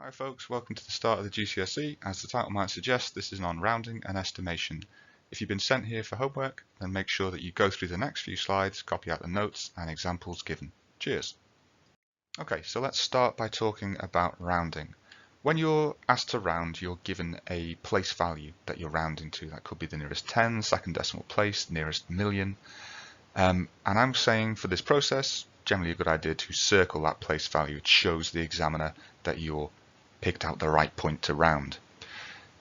Hi folks, welcome to the start of the GCSE. As the title might suggest, this is on rounding and estimation. If you've been sent here for homework, then make sure that you go through the next few slides, copy out the notes and examples given. Cheers. Okay, so let's start by talking about rounding. When you're asked to round, you're given a place value that you're rounding to. That could be the nearest 10, second decimal place, nearest million. And I'm saying for this process, generally a good idea to circle that place value. It shows the examiner that you're picked out the right point to round.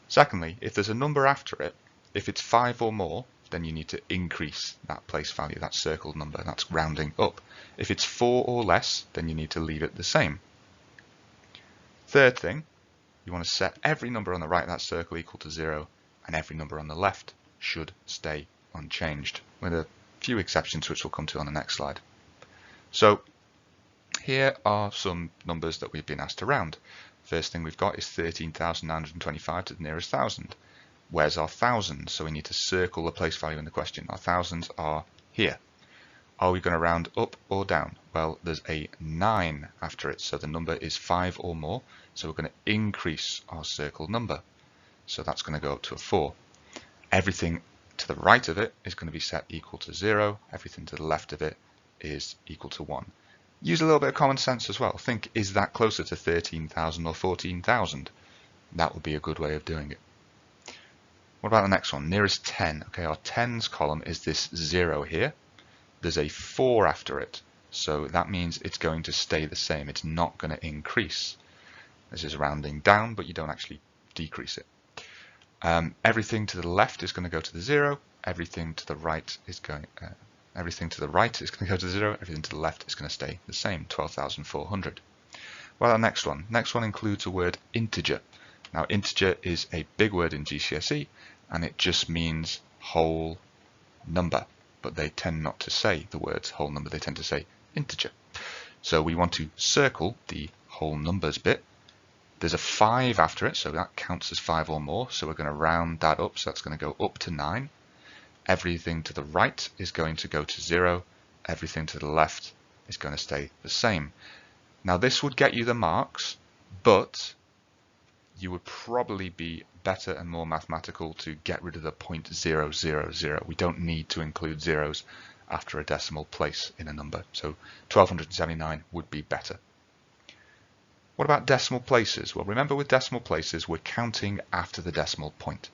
Secondly, if there's a number after it, if it's 5 or more, then you need to increase that place value, that circled number, that's rounding up. If it's 4 or less, then you need to leave it the same. Third thing, you want to set every number on the right of that circle equal to 0, and every number on the left should stay unchanged, with a few exceptions which we'll come to on the next slide. So here are some numbers that we've been asked to round. First thing we've got is 13,925 to the nearest 1,000. Where's our 1,000? So we need to circle the place value in the question. Our thousands are here. Are we going to round up or down? Well, there's a 9 after it, so the number is 5 or more. So we're going to increase our circled number. So that's going to go up to a 4. Everything to the right of it is going to be set equal to 0. Everything to the left of it is equal to 1. Use a little bit of common sense as well. Think, is that closer to 13,000 or 14,000? That would be a good way of doing it. What about the next one? Nearest 10. Okay, our tens column is this 0 here. There's a 4 after it, so that means it's going to stay the same. It's not going to increase. This is rounding down, but you don't actually decrease it. Everything to the left is going to go to the 0. Everything to the right is going Everything to the right is going to go to 0. Everything to the left is going to stay the same, 12,400. Well, our next one. Next one includes a word integer. Now, integer is a big word in GCSE, and it just means whole number. But they tend not to say the words whole number. They tend to say integer. So we want to circle the whole numbers bit. There's a 5 after it, so that counts as 5 or more. So we're going to round that up. So that's going to go up to 9. Everything to the right is going to go to 0. Everything to the left is going to stay the same. Now this would get you the marks, but you would probably be better and more mathematical to get rid of the 0.000. We don't need to include zeros after a decimal place in a number. So 1279 would be better. What about decimal places? Well, remember with decimal places, we're counting after the decimal point.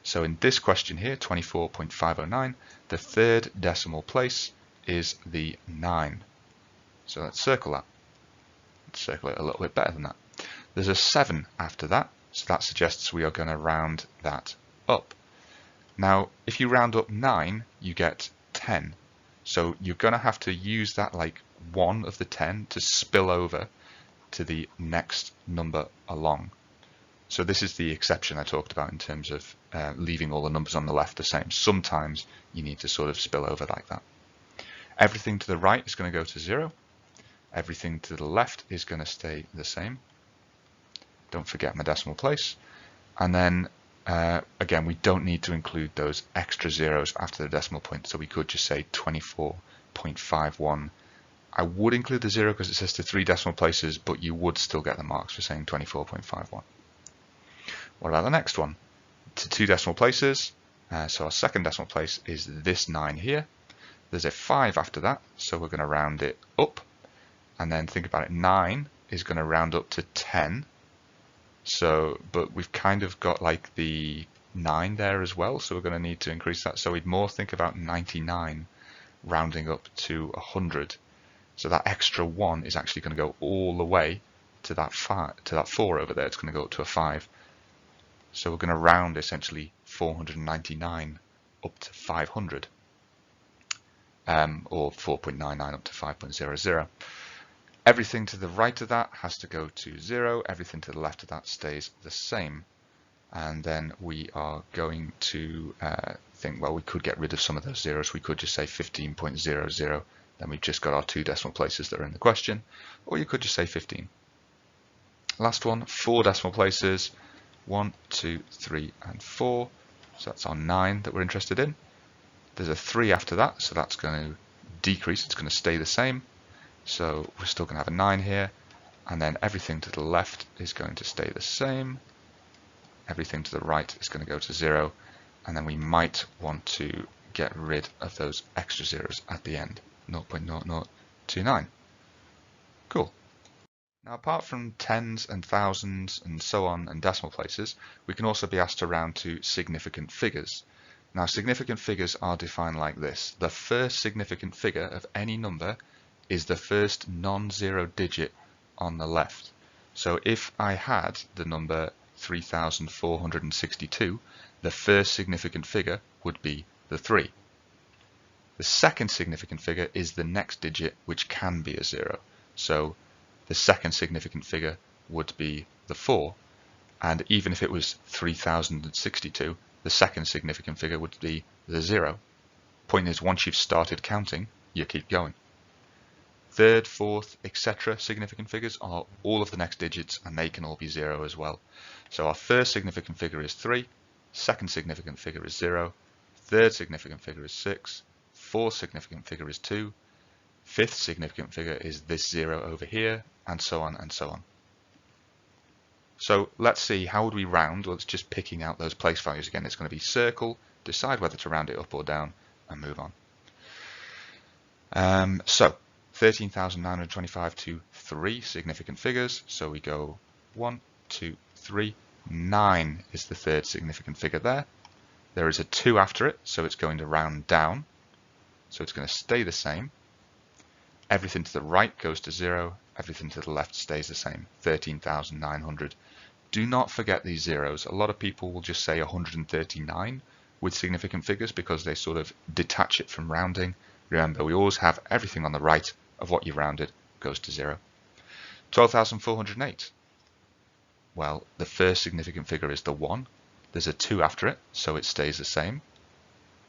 So in this question here, 24.509, the third decimal place is the 9. So let's circle that. Let's circle it a little bit better than that. There's a 7 after that, so that suggests we are going to round that up. Now, if you round up 9, you get 10. So you're going to have to use that like 1 of the 10 to spill over to the next number along. So this is the exception I talked about in terms of leaving all the numbers on the left the same. Sometimes you need to sort of spill over like that. Everything to the right is going to go to 0. Everything to the left is going to stay the same. Don't forget my decimal place. And then, again, we don't need to include those extra zeros after the decimal point. So we could just say 24.51. I would include the 0 because it says to 3 decimal places, but you would still get the marks for saying 24.51. What about the next one? To 2 decimal places. So our second decimal place is this 9 here. There's a 5 after that, so we're going to round it up. And then think about it, 9 is going to round up to 10. So, but we've kind of got like the 9 there as well, so we're going to need to increase that. So we'd more think about 99 rounding up to 100. So that extra 1 is actually going to go all the way to that 4 over there. It's going to go up to a 5. So we're going to round essentially 499 up to 500, or 4.99 up to 5.00. Everything to the right of that has to go to 0. Everything to the left of that stays the same. And then we are going to think, well, we could get rid of some of those zeros. We could just say 15.00. Then we've just got our 2 decimal places that are in the question. Or you could just say 15. Last one, 4 decimal places. 1, 2, 3, and 4. So that's our 9 that we're interested in. There's a 3 after that, so that's going to decrease. It's going to stay the same. So we're still going to have a 9 here. and then everything to the left is going to stay the same. Everything to the right is going to go to 0, and then we might want to get rid of those extra zeros at the end, 0.0029. Cool. Now, apart from tens and thousands and so on and decimal places, we can also be asked to round to significant figures. Now, significant figures are defined like this. The first significant figure of any number is the first non-zero digit on the left. So if I had the number 3,462, the first significant figure would be the 3. The second significant figure is the next digit, which can be a 0. So the second significant figure would be the 4. And even if it was 3,062, the second significant figure would be the 0. Point is, once you've started counting, you keep going. Third, fourth, etc. significant figures are all of the next digits, and they can all be 0 as well. So our first significant figure is 3, second significant figure is 0, third significant figure is 6, fourth significant figure is 2, fifth significant figure is this 0 over here, and so on and so on. So let's see, how would we round? Well, it's just picking out those place values again. It's going to be circle, decide whether to round it up or down, and move on. So 13,925 to 3 significant figures. So we go 1, 2, 3, 9 is the third significant figure there. There is a 2 after it, so it's going to round down. So it's going to stay the same. Everything to the right goes to 0. Everything to the left stays the same, 13,900. Do not forget these zeros. A lot of people will just say 139 with significant figures because they sort of detach it from rounding. Remember, we always have everything on the right of what you rounded goes to 0. 12,408. Well, the first significant figure is the 1. There's a 2 after it, so it stays the same.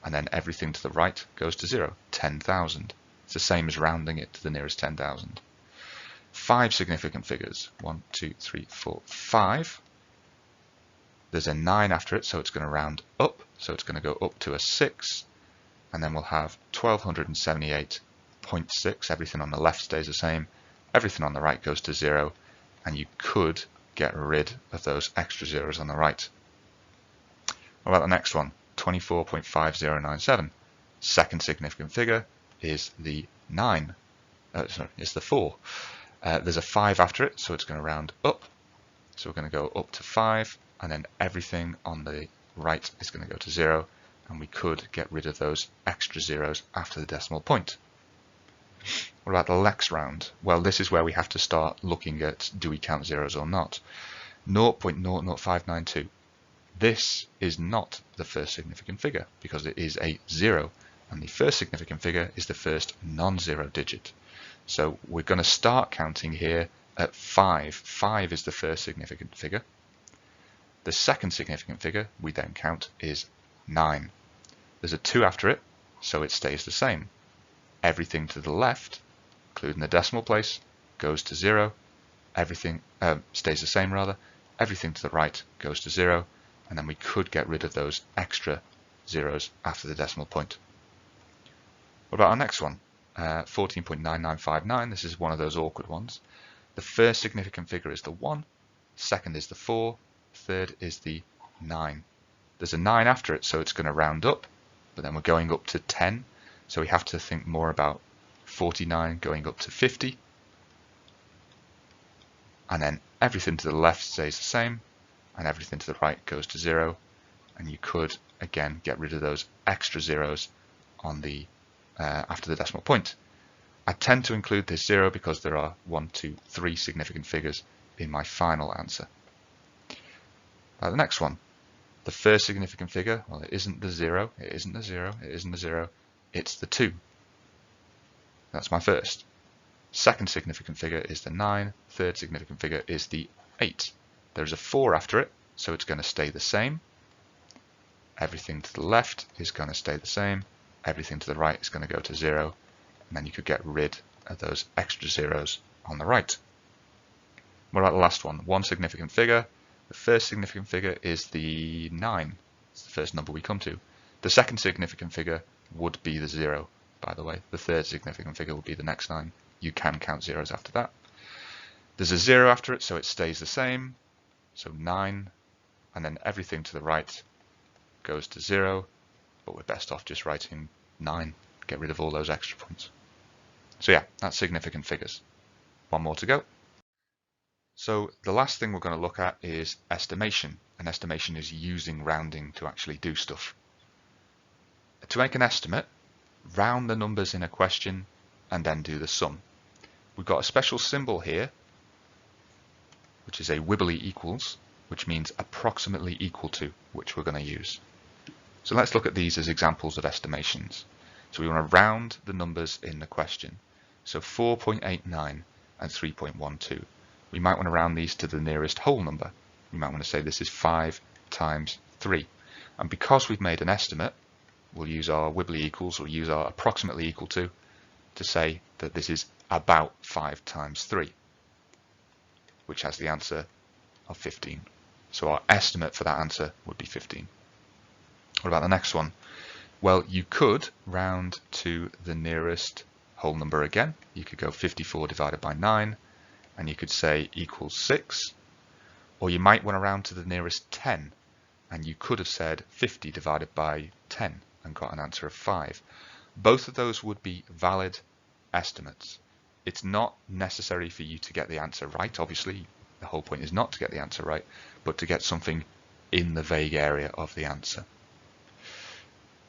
And then everything to the right goes to 0, 10,000. It's the same as rounding it to the nearest 10,000. 5 significant figures, 1, 2, 3, 4, 5. There's a 9 after it, so it's going to round up, so it's going to go up to a 6. And then we'll have 1278.6. Everything on the left stays the same. Everything on the right goes to 0. And you could get rid of those extra zeros on the right. What about the next one? 24.5097. Second significant figure is the 9. It's the 4. There's a 5 after it, so it's going to round up. So we're going to go up to 5. And then everything on the right is going to go to 0. And we could get rid of those extra zeros after the decimal point. What about the next round? Well, this is where we have to start looking at, do we count zeros or not? 0.00592. This is not the first significant figure because it is a 0. And the first significant figure is the first non-zero digit. So we're going to start counting here at 5. 5 is the first significant figure. The second significant figure we then count is 9. There's a 2 after it, so it stays the same. Everything to the left, including the decimal place, goes to 0. Everything stays the same rather. Everything to the right goes to 0, and then we could get rid of those extra zeros after the decimal point. What about our next one? 14.9959. This is one of those awkward ones. The first significant figure is the 1. Second is the 4. Third is the 9. There's a 9 after it, so it's going to round up, but then we're going up to 10. So we have to think more about 49 going up to 50. And then everything to the left stays the same, and everything to the right goes to 0. And you could, again, get rid of those extra zeros on the after the decimal point. I tend to include this 0 because there are 1, 2, 3 significant figures in my final answer. The next one. The first significant figure, well, it isn't the 0, it isn't the 0, it isn't the 0, it's the 2. That's my first. Second significant figure is the 9, third significant figure is the 8. There's a 4 after it, so it's going to stay the same. Everything to the left is going to stay the same. Everything to the right is going to go to 0, and then you could get rid of those extra zeros on the right. What about the last one? One significant figure. The first significant figure is the 9. It's the first number we come to. The second significant figure would be the 0, by the way. The third significant figure would be the next 9. You can count zeros after that. There's a 0 after it, so it stays the same, so 9, and then everything to the right goes to 0, but we're best off just writing 9, get rid of all those extra points. So yeah, that's significant figures. One more to go. So the last thing we're going to look at is estimation, and estimation is using rounding to actually do stuff. To make an estimate, round the numbers in a question and then do the sum. We've got a special symbol here, which is a wibbly equals, which means approximately equal to, which we're going to use. So let's look at these as examples of estimations. So we want to round the numbers in the question. So 4.89 and 3.12. We might want to round these to the nearest whole number. We might want to say this is 5 times 3. And because we've made an estimate, we'll use our wibbly equals or use our approximately equal to say that this is about 5 times 3, which has the answer of 15. So our estimate for that answer would be 15. What about the next one? Well, you could round to the nearest whole number again. You could go 54 divided by 9, and you could say equals 6. Or you might want to round to the nearest 10, and you could have said 50 divided by 10 and got an answer of 5. Both of those would be valid estimates. It's not necessary for you to get the answer right. Obviously, the whole point is not to get the answer right, but to get something in the vague area of the answer.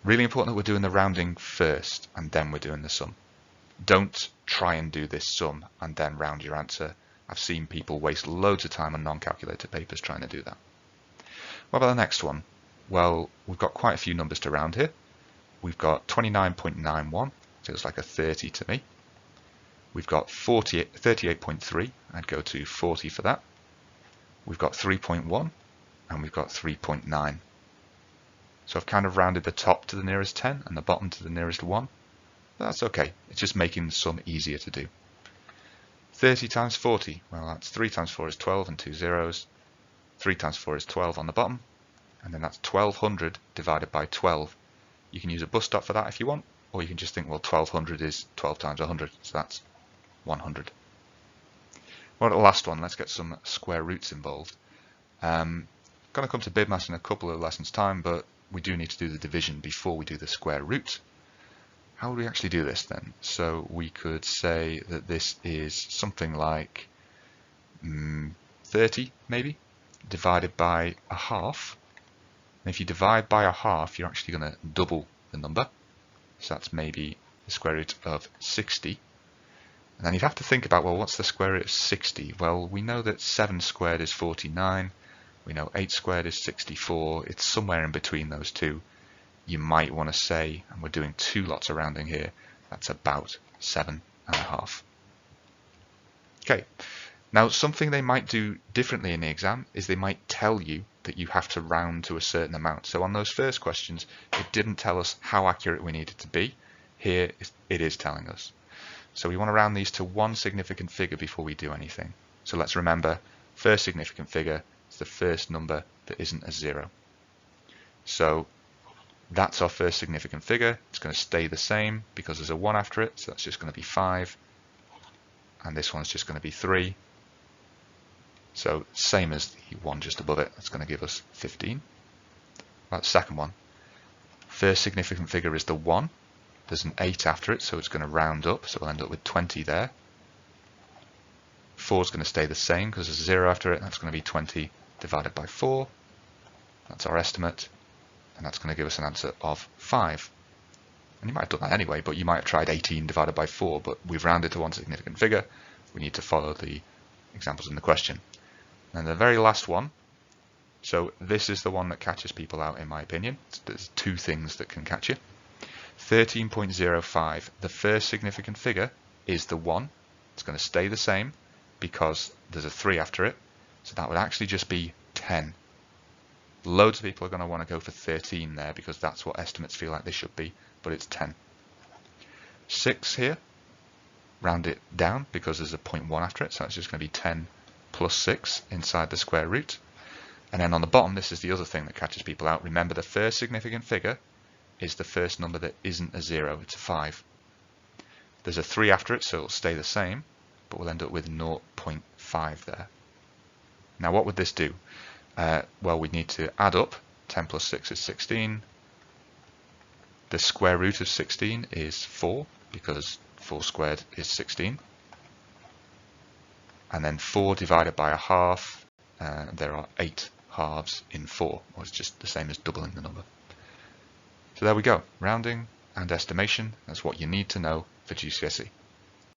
Really important that we're doing the rounding first and then we're doing the sum. Don't try and do this sum and then round your answer. I've seen people waste loads of time on non-calculator papers trying to do that. What about the next one? Well, we've got quite a few numbers to round here. We've got 29.91, feels like a 30 to me. We've got 38.3, I'd go to 40 for that. We've got 3.1 and we've got 3.9. So I've kind of rounded the top to the nearest 10 and the bottom to the nearest 1. That's okay, it's just making the sum easier to do. 30 times 40, well that's 3 times 4 is 12 and 2 zeros. 3 times 4 is 12 on the bottom, and then that's 1200 divided by 12. You can use a bus stop for that if you want, or you can just think, well, 1200 is 12 times 100, so that's 100. Well, the last one, let's get some square roots involved. Going to come to BIDMAS in a couple of lessons time, but we do need to do the division before we do the square root. How would we actually do this then? So we could say that this is something like 30 maybe, divided by a half. And if you divide by a half, you're actually going to double the number. So that's maybe the square root of 60. And then you'd have to think about, well, what's the square root of 60? Well, we know that 7 squared is 49. We know 8 squared is 64. It's somewhere in between those two. You might want to say, and we're doing 2 lots of rounding here, that's about 7.5. Okay, now something they might do differently in the exam is they might tell you that you have to round to a certain amount. So on those first questions, it didn't tell us how accurate we needed to be. Here it is telling us. So we want to round these to one significant figure before we do anything. So let's remember, first significant figure is the first number that isn't a 0. So that's our first significant figure. It's going to stay the same because there's a 1 after it, so that's just going to be 5. And this one's just going to be 3. So same as the one just above it, that's going to give us 15. Right, the second one. First significant figure is the 1. There's an 8 after it, so it's going to round up, so we'll end up with 20 there. 4 is going to stay the same because there's a 0 after it, that's going to be 20 divided by 4. That's our estimate. And that's going to give us an answer of 5. And you might have done that anyway, but you might have tried 18 divided by 4, but we've rounded to one significant figure. We need to follow the examples in the question. And the very last one, so this is the one that catches people out in my opinion. There's 2 things that can catch you. 13.05, the first significant figure is the 1. It's going to stay the same because there's a 3 after it. So that would actually just be 10. Loads of people are going to want to go for 13 there because that's what estimates feel like they should be, but it's 10. 6 here, round it down because there's a 0.1 after it, so it's just going to be 10 plus 6 inside the square root. And then on the bottom, this is the other thing that catches people out. Remember, the first significant figure is the first number that isn't a 0, it's a 5. There's a 3 after it, so it'll stay the same, but we'll end up with 0.5 there. Now what would this do? Well, we need to add up. 10 plus 6 is 16. The square root of 16 is 4, because 4 squared is 16. And then 4 divided by a half, there are 8 halves in 4, or it's just the same as doubling the number. So there we go, rounding and estimation, that's what you need to know for GCSE.